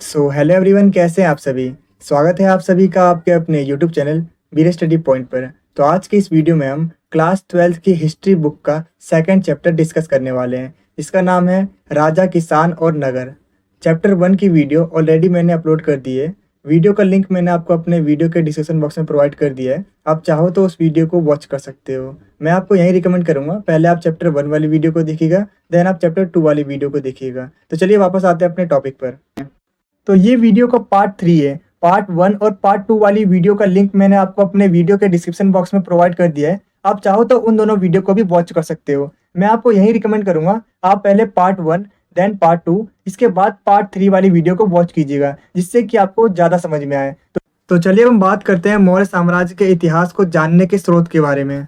Hello everyone, कैसे हैं आप सभी। स्वागत है आप सभी का आपके अपने यूट्यूब चैनल वीर स्टडी पॉइंट पर। तो आज के इस वीडियो में हम क्लास 12th की हिस्ट्री बुक का सेकंड चैप्टर डिस्कस करने वाले हैं। इसका नाम है राजा, किसान और नगर। चैप्टर 1 की वीडियो ऑलरेडी मैंने अपलोड कर दी है। वीडियो का लिंक मैंने आपको अपने वीडियो के डिस्क्रिप्शन बॉक्स में प्रोवाइड कर दिया है। आप चाहो तो उस वीडियो को वॉच कर सकते हो। मैं आपको यही रिकमेंड करूँगा, पहले आप चैप्टर 1 वाली वीडियो को देखिएगा, देन आप चैप्टर 2 वाली वीडियो को देखिएगा। तो चलिए वापस आते हैं अपने टॉपिक पर। तो ये वीडियो का पार्ट 3 है। पार्ट 1 और पार्ट 2 वाली वीडियो का लिंक मैंने आपको अपने वीडियो के डिस्क्रिप्शन बॉक्स में प्रोवाइड कर दिया है। आप चाहो तो उन दोनों वीडियो को भी वॉच कर सकते हो। मैं आपको यही रिकमेंड करूंगा, आप पहले पार्ट 1 देन पार्ट 2, इसके बाद पार्ट 3 वाली वीडियो को वॉच कीजिएगा, जिससे कि आपको ज़्यादा समझ में आए। तो चलिए हम बात करते हैं मौर्य साम्राज्य के इतिहास को जानने के स्रोत के बारे में,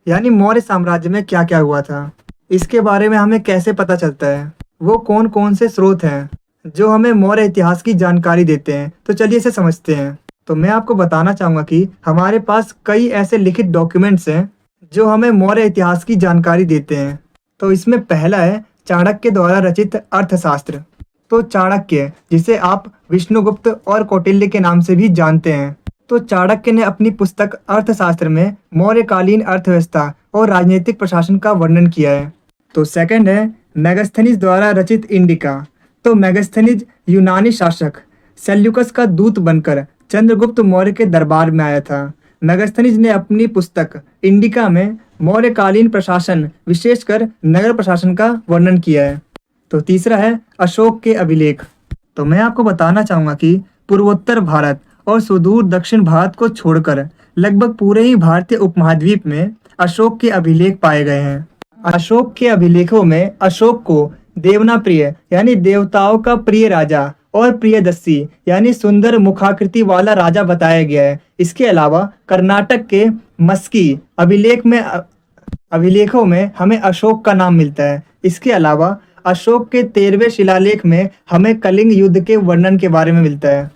यानी मौर्य साम्राज्य में क्या क्या हुआ था, इसके बारे में हमें कैसे पता चलता है, वो कौन कौन से स्रोत हैं जो हमें मौर्य इतिहास की जानकारी देते हैं। तो चलिए इसे समझते हैं। तो मैं आपको बताना चाहूँगा कि हमारे पास कई ऐसे लिखित डॉक्यूमेंट्स हैं जो हमें मौर्य इतिहास की जानकारी देते हैं। तो इसमें पहला है चाणक्य द्वारा रचित अर्थशास्त्र। तो चाणक्य, जिसे आप विष्णुगुप्त और कौटिल्य के नाम से भी जानते हैं, तो चाणक्य ने अपनी पुस्तक अर्थशास्त्र में मौर्यकालीन अर्थव्यवस्था और राजनीतिक प्रशासन का वर्णन किया है। तो सेकंड है मेगास्थनीज द्वारा रचित इंडिका। तो मेगास्थनीज यूनानी शासक सेल्यूकस का दूत बनकर चंद्रगुप्त मौर्य के दरबार में आया था। मेगास्थनीज ने अपनी पुस्तक इंडिका में मौर्यकालीन प्रशासन, विशेषकर नगर प्रशासन का वर्णन किया है। तो तीसरा है अशोक के अभिलेख। तो मैं आपको बताना चाहूँगा कि पूर्वोत्तर भारत और सुदूर दक्षिण भारत को छोड़कर लगभग पूरे ही भारतीय उपमहाद्वीप में अशोक के अभिलेख पाए गए हैं। अशोक के अभिलेखों में अशोक को देवना प्रिय, यानी देवताओं का प्रिय राजा, और प्रियदर्शी, यानी सुंदर मुखाकृति वाला राजा बताया गया है। इसके अलावा कर्नाटक के मस्की अभिलेखों में हमें अशोक का नाम मिलता है। इसके अलावा अशोक के 13वें शिलालेख में हमें कलिंग युद्ध के वर्णन के बारे में मिलता है।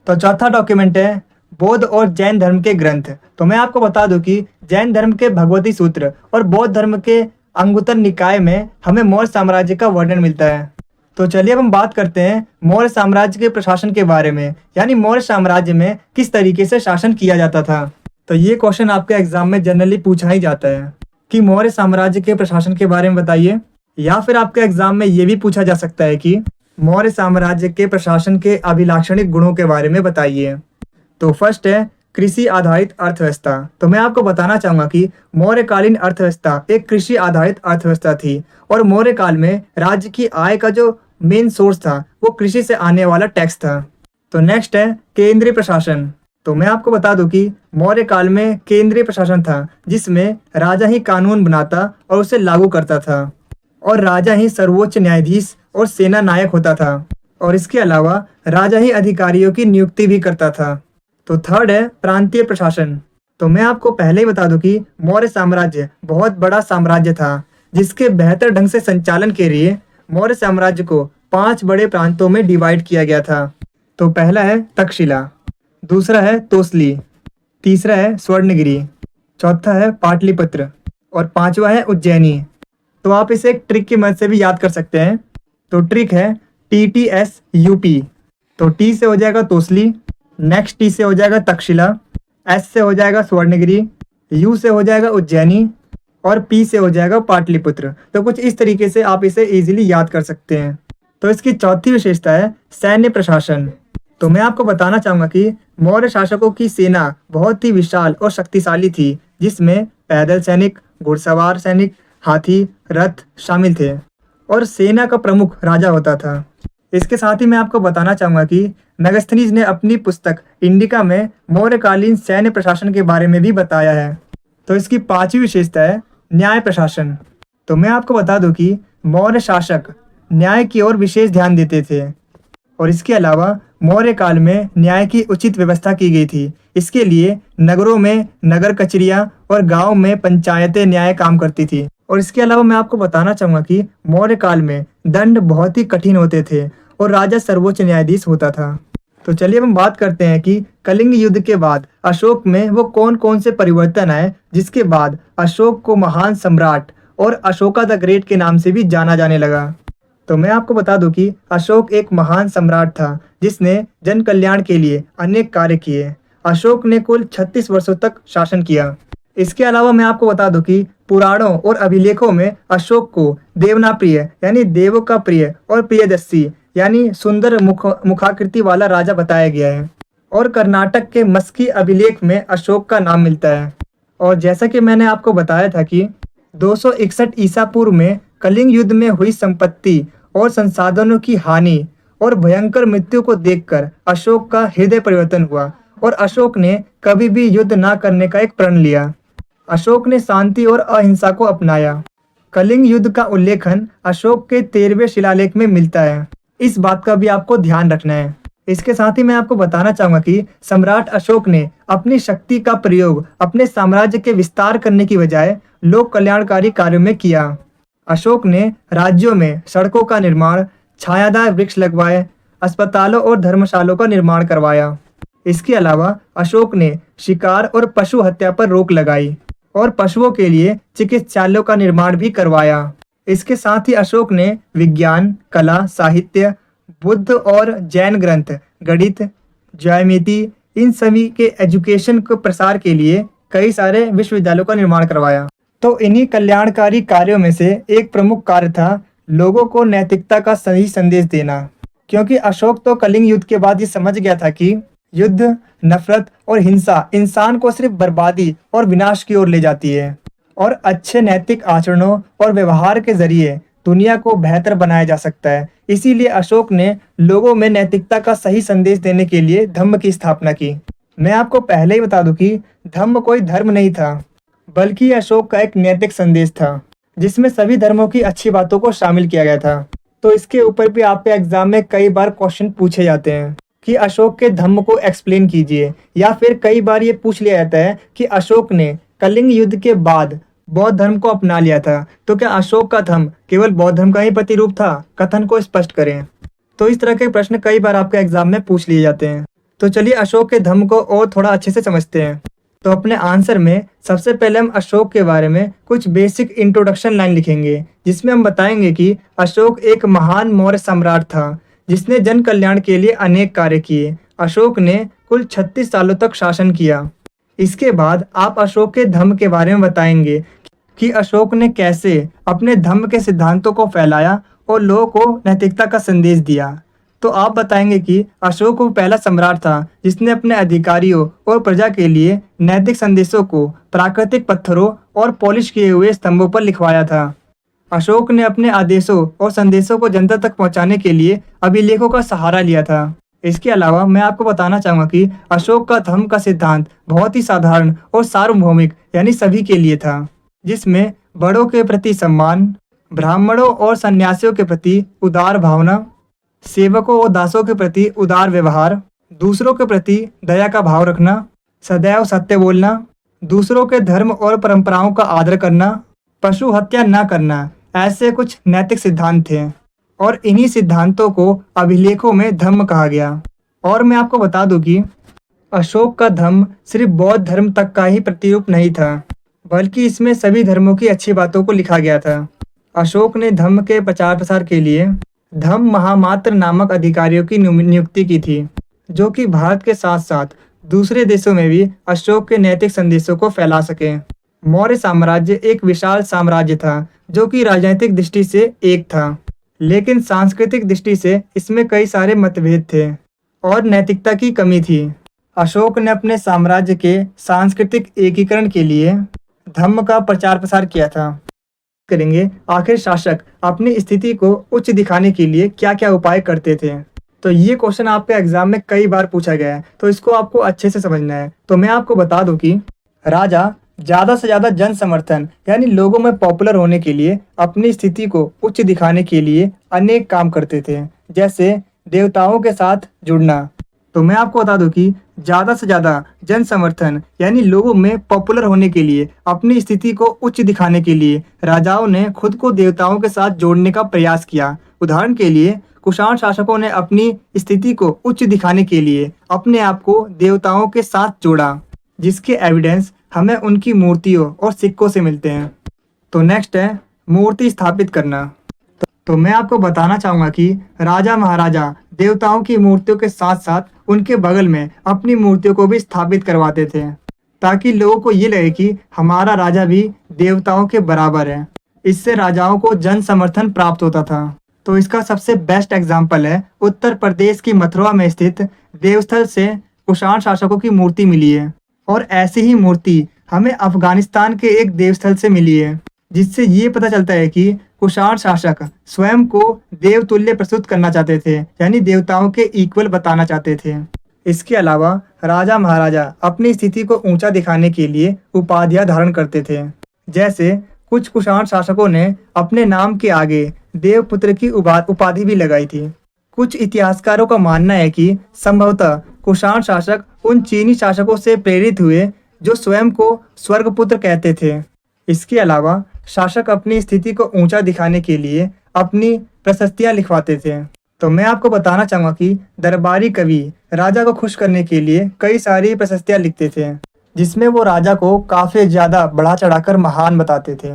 तो चौथा डॉक्यूमेंट है बौद्ध और जैन धर्म के ग्रंथ। तो मैं आपको बता दूं कि जैन धर्म के भगवती सूत्र और बौद्ध धर्म के अंगुत्तर निकाय में हमें मौर्य साम्राज्य का वर्णन मिलता है। तो चलिए अब हम बात करते हैं मौर्य साम्राज्य के प्रशासन के बारे में, यानी मौर्य साम्राज्य में किस तरीके से शासन किया जाता था। तो ये क्वेश्चन आपके एग्जाम में जनरली पूछा ही जाता है कि मौर्य साम्राज्य के प्रशासन के बारे में बताइए, या फिर आपके एग्जाम में ये भी पूछा जा सकता है कि मौर्य साम्राज्य के प्रशासन के अभिलाक्षणिक गुणों के बारे में बताइए। तो फर्स्ट है कृषि आधारित अर्थव्यवस्था। तो मैं आपको बताना चाहूंगा कि मौर्यकालीन अर्थव्यवस्था एक कृषि आधारित अर्थव्यवस्था थी, और मौर्य काल में राज्य की आय का जो मेन सोर्स था वो कृषि से आने वाला टैक्स था। तो नेक्स्ट है केंद्रीय प्रशासन। तो मैं आपको बता दूं कि मौर्य काल में केंद्रीय प्रशासन था, जिसमें राजा ही कानून बनाता और उसे लागू करता था, और राजा ही सर्वोच्च न्यायाधीश और सेना नायक होता था, और इसके अलावा राजा ही अधिकारियों की नियुक्ति भी करता था। तो थर्ड है प्रांतीय प्रशासन। तो मैं आपको पहले ही बता दूं कि मौर्य साम्राज्य बहुत बड़ा साम्राज्य था, जिसके बेहतर ढंग से संचालन के लिए मौर्य साम्राज्य को 5 बड़े प्रांतों में डिवाइड किया गया था। तो पहला है तक्षशिला, दूसरा है तोसली, तीसरा है स्वर्णगिरी, चौथा है पाटलिपुत्र, और पांचवा है उज्जैनी। तो आप इसे एक ट्रिक की मदद से भी याद कर सकते हैं। तो ट्रिक है TTSUP। तो T से हो जाएगा तोसली, नेक्स्ट T से हो जाएगा तक्षशिला, S से हो जाएगा स्वर्णगिरी, U से हो जाएगा उज्जैनी, और P से हो जाएगा पाटलिपुत्र। तो कुछ इस तरीके से आप इसे इजीली याद कर सकते हैं। तो इसकी चौथी विशेषता है सैन्य प्रशासन। तो मैं आपको बताना चाहूँगा कि मौर्य शासकों की सेना बहुत ही विशाल और शक्तिशाली थी, जिसमें पैदल सैनिक, घुड़सवार सैनिक, हाथी, रथ शामिल थे, और सेना का प्रमुख राजा होता था। इसके साथ ही मैं आपको बताना चाहूँगा कि मेगास्थनीज ने अपनी पुस्तक इंडिका में मौर्यकालीन सैन्य प्रशासन के बारे में भी बताया है। तो इसकी पांचवी विशेषता है न्याय प्रशासन। तो मैं आपको बता दूं कि मौर्य शासक न्याय की ओर विशेष ध्यान देते थे, और इसके अलावा मौर्य काल में न्याय की उचित व्यवस्था की गई थी। इसके लिए नगरों में नगर कचहरियाँ और गाँव में पंचायतें न्याय काम करती थी। और इसके अलावा मैं आपको बताना चाहूँगा कि मौर्य काल में दंड बहुत ही कठिन होते थे, और राजा सर्वोच्च न्यायाधीश होता था। तो चलिए हम बात करते हैं कि कलिंग युद्ध के बाद अशोक में वो कौन कौन से परिवर्तन आए, जिसके बाद अशोक को महान सम्राट और अशोका द ग्रेट के नाम से भी जाना जाने लगा। तो तो मैं आपको बता दूं कि अशोक एक महान सम्राट था जिसने जन कल्याण के लिए अनेक कार्य किए। अशोक ने कुल 36 वर्षों तक शासन किया। इसके अलावा मैं आपको बता दूं कि पुराणों और अभिलेखों में अशोक को देवना प्रिय यानी देवों का प्रिय और प्रियदर्शी यानी सुंदर मुखाकृति वाला राजा बताया गया है। और कर्नाटक के मस्की अभिलेख में अशोक का नाम मिलता है। और जैसा कि मैंने आपको बताया था कि 261 ईसा पूर्व में कलिंग युद्ध में हुई संपत्ति और संसाधनों की हानि और भयंकर मृत्यु को देखकर अशोक का हृदय परिवर्तन हुआ और अशोक ने कभी भी युद्ध न करने का एक प्रण लिया। अशोक ने शांति और अहिंसा को अपनाया। कलिंग युद्ध का उल्लेखन अशोक के 13वें शिलालेख में मिलता है। इस बात का भी आपको ध्यान रखना है। इसके साथ ही मैं आपको बताना चाहूंगा कि सम्राट अशोक ने अपनी शक्ति का प्रयोग अपने साम्राज्य के विस्तार करने की बजाय लोक कल्याणकारी कार्यों में किया। अशोक ने राज्यों में सड़कों का निर्माण, छायादार वृक्ष लगवाए, अस्पतालों और धर्मशालों का निर्माण करवाया। इसके अलावा अशोक ने शिकार और पशु हत्या पर रोक लगाई और पशुओं के लिए चिकित्सालयों का निर्माण भी करवाया। इसके साथ ही अशोक ने विज्ञान, कला, साहित्य, बुद्ध और जैन ग्रंथ, गणित, ज्यामिति इन सभी के एजुकेशन को प्रसार के लिए कई सारे विश्वविद्यालयों का निर्माण करवाया। तो इन्हीं कल्याणकारी कार्यों में से एक प्रमुख कार्य था लोगों को नैतिकता का सही संदेश देना। क्योंकि अशोक तो कलिंग युद्ध के बाद ये समझ गया था कि युद्ध, नफरत और हिंसा इंसान को सिर्फ बर्बादी और विनाश की ओर ले जाती है और अच्छे नैतिक आचरणों और व्यवहार के जरिए दुनिया को बेहतर बनाया जा सकता है। इसीलिए अशोक ने लोगों में नैतिकता का सही संदेश देने के लिए धम्म की स्थापना की। मैं आपको पहले ही बता दूं कि धम्म कोई धर्म नहीं था, बल्कि अशोक का एक नैतिक संदेश था जिसमें सभी धर्मों की अच्छी बातों को शामिल किया गया था। तो इसके ऊपर भी आपके एग्जाम में कई बार क्वेश्चन पूछे जाते हैं कि अशोक के धम्म को एक्सप्लेन कीजिए, या फिर कई बार ये पूछ लिया जाता है कि अशोक ने कलिंग युद्ध के बाद बौद्ध धर्म को अपना लिया था, तो क्या अशोक का धम्म केवल बौद्ध धर्म का ही प्रतिरूप था? कथन को स्पष्ट करें। तो इस तरह के प्रश्न कई बार आपके एग्जाम में पूछ लिए जाते हैं। तो चलिए अशोक के धम्म को और थोड़ा अच्छे से समझते हैं। तो अपने आंसर में सबसे पहले हम अशोक के बारे में कुछ बेसिक इंट्रोडक्शन लाइन लिखेंगे, जिसमें हम बताएंगे कि अशोक एक महान मौर्य सम्राट था जिसने जन कल्याण के लिए अनेक कार्य किए। अशोक ने कुल 36 सालों तक शासन किया। इसके बाद आप अशोक के धम्म के बारे में बताएंगे कि अशोक ने कैसे अपने धम्म के सिद्धांतों को फैलाया और लोगों को नैतिकता का संदेश दिया। तो आप बताएंगे कि अशोक वो पहला सम्राट था जिसने अपने अधिकारियों और प्रजा के लिए नैतिक संदेशों को प्राकृतिक पत्थरों और पॉलिश किए हुए स्तंभों पर लिखवाया था। अशोक ने अपने आदेशों और संदेशों को जनता तक पहुंचाने के लिए अभिलेखों का सहारा लिया था। इसके अलावा मैं आपको बताना चाहूँगा कि अशोक का धम्म का सिद्धांत बहुत ही साधारण और सार्वभौमिक यानी सभी के लिए था, जिसमें बड़ों के प्रति सम्मान, ब्राह्मणों और सन्यासियों के प्रति उदार भावना, सेवकों और दासों के प्रति उदार व्यवहार, दूसरों के प्रति दया का भाव रखना, सदैव सत्य बोलना, दूसरों के धर्म और परंपराओं का आदर करना, पशु हत्या न करना, ऐसे कुछ नैतिक सिद्धांत थे और इन्हीं सिद्धांतों को अभिलेखों में धम्म कहा गया। और मैं आपको बता दूं कि अशोक का धम्म सिर्फ बौद्ध धर्म तक का ही प्रतिरूप नहीं था, बल्कि इसमें सभी धर्मों की अच्छी बातों को लिखा गया था। अशोक ने धम्म के प्रचार प्रसार के लिए धम्म महामात्र नामक अधिकारियों की नियुक्ति की थी, जो कि भारत के साथ साथ दूसरे देशों में भी अशोक के नैतिक संदेशों को फैला सके। मौर्य साम्राज्य एक विशाल साम्राज्य था जो कि राजनीतिक दृष्टि से एक था, लेकिन सांस्कृतिक दृष्टि से इसमें कई सारे मतभेद थे और नैतिकता की कमी थी। अशोक ने अपने साम्राज्य के सांस्कृतिक एकीकरण के लिए धम्म का प्रचार प्रसार किया था। करेंगे आखिर शासक अपनी स्थिति को उच्च दिखाने के लिए क्या क्या उपाय करते थे। तो ये क्वेश्चन आपके एग्जाम में कई बार पूछा गया है, तो इसको आपको अच्छे से समझना है। तो मैं आपको बता दूं कि राजा ज़्यादा से ज़्यादा जन समर्थन यानी लोगों में पॉपुलर होने के लिए अपनी स्थिति को उच्च दिखाने के लिए अनेक काम करते थे, जैसे देवताओं के साथ जुड़ना। तो मैं आपको बता दूं कि ज़्यादा से ज़्यादा जन समर्थन यानी लोगों में पॉपुलर होने के लिए अपनी स्थिति को उच्च दिखाने के लिए राजाओं ने खुद को देवताओं के साथ जोड़ने का प्रयास किया। उदाहरण के लिए कुषाण शासकों ने अपनी स्थिति को उच्च दिखाने के लिए अपने आप को देवताओं के साथ जोड़ा, जिसके एविडेंस हमें उनकी मूर्तियों और सिक्कों से मिलते हैं। तो नेक्स्ट है मूर्ति स्थापित करना। तो मैं आपको बताना चाहूंगा कि राजा महाराजा देवताओं की मूर्तियों के साथ साथ उनके बगल में अपनी मूर्तियों को भी स्थापित करवाते थे, ताकि लोगों को ये लगे कि हमारा राजा भी देवताओं के बराबर है। इससे राजाओं को जन समर्थन प्राप्त होता था। तो इसका सबसे बेस्ट एग्जाम्पल है उत्तर प्रदेश की मथुरा में स्थित देवस्थल से कुषाण शासकों की मूर्ति मिली है। और ऐसी ही मूर्ति हमें अफगानिस्तान के एक देवस्थल से मिली है, जिससे ये पता चलता है कि कुषाण शासक स्वयं को देवतुल्य प्रस्तुत करना चाहते थे, यानी देवताओं के इक्वल बताना चाहते थे। इसके अलावा राजा महाराजा अपनी स्थिति को ऊंचा दिखाने के लिए उपाधियां धारण करते थे। जैसे कुछ कुषाण शासकों ने अपने नाम के आगे देवपुत्र की उपाधि भी लगाई थी। कुछ इतिहासकारों का मानना है कि संभवतः कुषाण शासक उन चीनी शासकों से प्रेरित हुए जो स्वयं को स्वर्गपुत्र कहते थे। इसके अलावा शासक अपनी स्थिति को ऊंचा दिखाने के लिए अपनी प्रशस्तियां लिखवाते थे। तो मैं आपको बताना चाहूंगा कि दरबारी कवि राजा को खुश करने के लिए कई सारी प्रशस्तियां लिखते थे, जिसमें वो राजा को काफी ज्यादा बढ़ा चढ़ाकर महान बताते थे।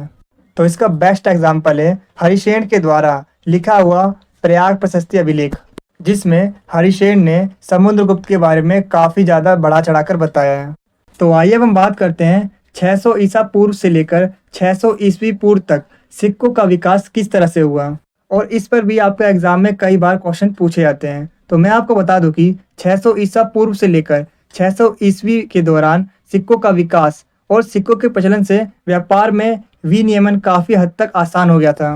तो इसका बेस्ट एग्जाम्पल है हरिशेन के द्वारा लिखा हुआ प्रयाग प्रशस्ति अभिलेख, जिसमें हरिशेन ने समुद्रगुप्त के बारे में काफी ज्यादा बढ़ा चढ़ाकर बताया है। तो आइए अब हम बात करते हैं 600 ईसा पूर्व से लेकर 600 ईस्वी पूर्व तक सिक्कों का विकास किस तरह से हुआ, और इस पर भी आपका एग्जाम में कई बार क्वेश्चन पूछे जाते हैं। तो मैं आपको बता दूं कि 600 ईसा पूर्व से लेकर 600 ईस्वी के दौरान सिक्कों का विकास और सिक्कों के प्रचलन से व्यापार में विनियमन काफी हद तक आसान हो गया था।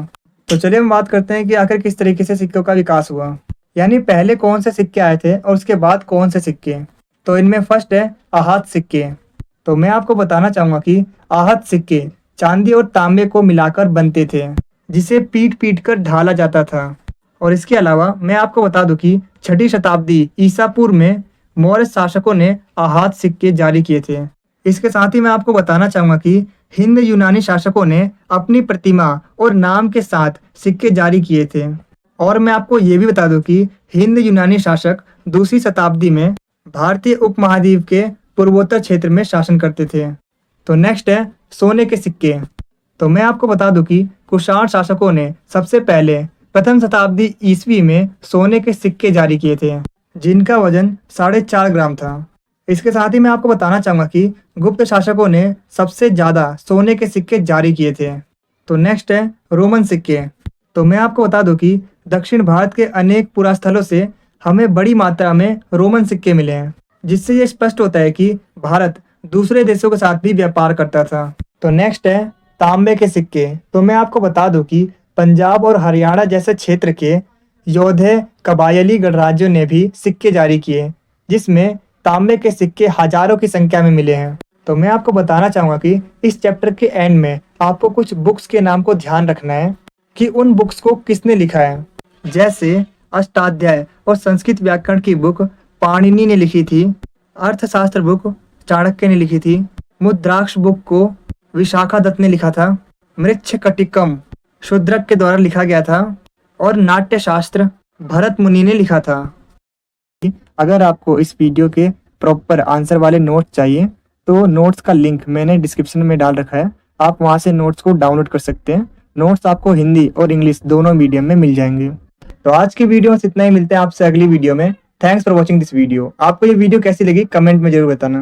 तो चलिए हम बात करते हैं कि आखिर किस तरीके से सिक्कों का विकास हुआ, यानी पहले कौन से सिक्के आए थे और उसके बाद कौन से सिक्के। तो इनमें फर्स्ट है आहत सिक्के। तो मैं आपको बताना चाहूंगा कि आहत सिक्के चांदी और तांबे को मिलाकर बनते थे, जिसे पीट पीट कर ढाला जाता था। और इसके अलावा मैं आपको बता दूं कि 6ठी शताब्दी ईसा पूर्व में मौर्य शासकों ने आहत सिक्के जारी किए थे। इसके साथ ही मैं आपको बताना चाहूंगा कि हिंद यूनानी शासकों ने अपनी प्रतिमा और नाम के साथ सिक्के जारी किए थे। और मैं आपको ये भी बता दूं कि हिंद यूनानी शासक 2री शताब्दी में भारतीय उपमहाद्वीप के पूर्वोत्तर क्षेत्र में शासन करते थे। तो नेक्स्ट है सोने के सिक्के। तो मैं आपको बता दूं कि कुषाण शासकों ने सबसे पहले प्रथम शताब्दी ईस्वी में सोने के सिक्के जारी किए थे, जिनका वजन 4.5 ग्राम था। इसके साथ ही मैं आपको बताना चाहूंगा कि गुप्त शासकों ने सबसे ज्यादा सोने के सिक्के जारी किए थे। तो नेक्स्ट है रोमन सिक्के। तो मैं आपको बता दूं कि दक्षिण भारत के अनेक पुरास्थलों से हमें बड़ी मात्रा में रोमन सिक्के मिले हैं, जिससे ये स्पष्ट होता है कि भारत दूसरे देशों के साथ भी व्यापार करता था। तो नेक्स्ट है तांबे के सिक्के। तो मैं आपको बता दूं कि पंजाब और हरियाणा जैसे क्षेत्र के योधे कबायली गणराज्यों ने भी सिक्के जारी किए, जिसमें तांबे के सिक्के हजारों की संख्या में मिले हैं। तो मैं आपको बताना चाहूंगा कि इस चैप्टर के एंड में आपको कुछ बुक्स के नाम को ध्यान रखना है कि उन बुक्स को किसने लिखा है। जैसे अष्टाध्याय और संस्कृत व्याकरण की बुक पाणिनि ने लिखी थी, अर्थशास्त्र बुक चाणक्य ने लिखी थी, मुद्राक्ष बुक को विशाखा दत्त ने लिखा था, मृच्छकटिकम शूद्रक के द्वारा लिखा गया था, और नाट्य शास्त्र भरत मुनि ने लिखा था। अगर आपको इस वीडियो के प्रॉपर आंसर वाले नोट्स चाहिए तो नोट्स का लिंक मैंने डिस्क्रिप्शन में डाल रखा है, आप वहां से नोट्स को डाउनलोड कर सकते हैं। नोट्स आपको हिंदी और इंग्लिश दोनों मीडियम में मिल जाएंगे। तो आज की वीडियो में इतना ही, मिलते हैं आपसे अगली वीडियो में। Thanks for watching this video. आपको ये वीडियो कैसी लगी कमेंट में जरूर बताना।